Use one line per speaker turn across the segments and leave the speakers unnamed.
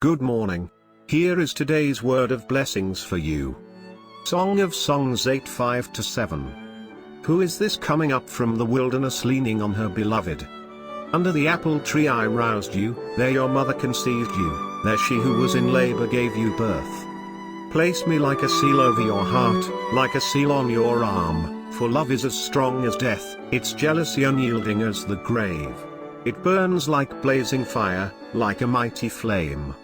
Good morning. Here is today's word of blessings for you. Song of Songs 8:5-7. Who is this coming up from the wilderness leaning on her beloved? Under the apple tree I roused you, there your mother conceived you, there she who was in labor gave you birth. Place me like a seal over your heart, like a seal on your arm, for love is as strong as death, its jealousy unyielding as the grave. It burns like blazing fire, like a mighty flame.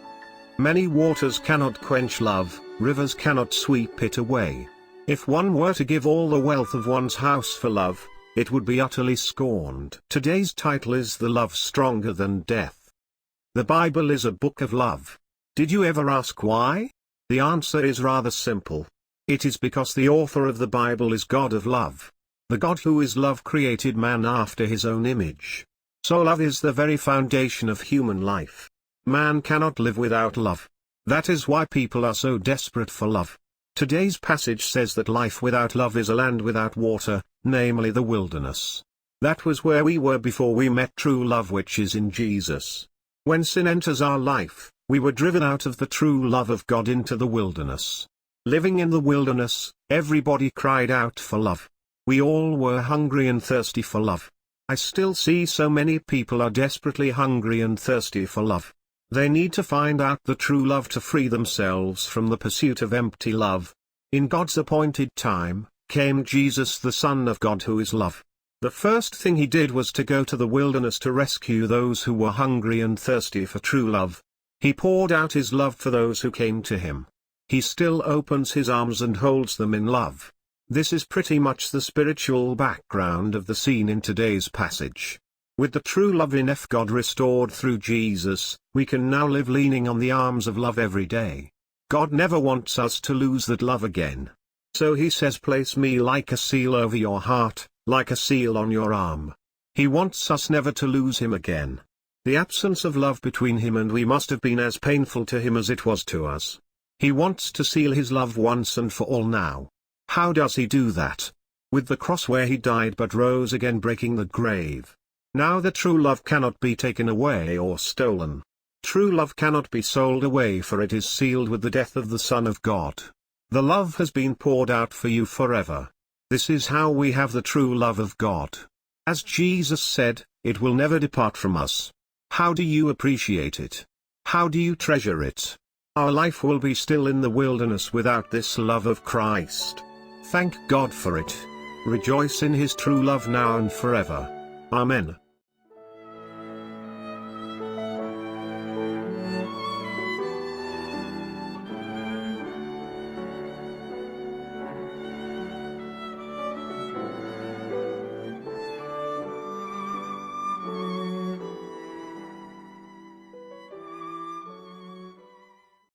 Many waters cannot quench love, rivers cannot sweep it away. If one were to give all the wealth of one's house for love, it would be utterly scorned. Today's title is The Love Stronger Than Death. The Bible is a book of love. Did you ever ask why? The answer is rather simple. It is because the author of the Bible is God of love. The God who is love created man after his own image. So love is the very foundation of human life. Man cannot live without love. That is why people are so desperate for love. Today's passage says that life without love is a land without water, namely the wilderness. That was where we were before we met true love, which is in Jesus. When sin enters our life, we were driven out of the true love of God into the wilderness. Living in the wilderness, everybody cried out for love. We all were hungry and thirsty for love. I still see so many people are desperately hungry and thirsty for love. They need to find out the true love to free themselves from the pursuit of empty love. In God's appointed time, came Jesus, the Son of God who is love. The first thing he did was to go to the wilderness to rescue those who were hungry and thirsty for true love. He poured out his love for those who came to him. He still opens his arms and holds them in love. This is pretty much the spiritual background of the scene in today's passage. With the true love in God restored through Jesus, we can now live leaning on the arms of love every day. God never wants us to lose that love again. So he says, place me like a seal over your heart, like a seal on your arm. He wants us never to lose him again. The absence of love between him and we must have been as painful to him as it was to us. He wants to seal his love once and for all now. How does he do that? With the cross where he died but rose again, breaking the grave. Now the true love cannot be taken away or stolen. True love cannot be sold away, for it is sealed with the death of the Son of God. The love has been poured out for you forever. This is how we have the true love of God. As Jesus said, it will never depart from us. How do you appreciate it? How do you treasure it? Our life will be still in the wilderness without this love of Christ. Thank God for it. Rejoice in his true love now and forever. Amen.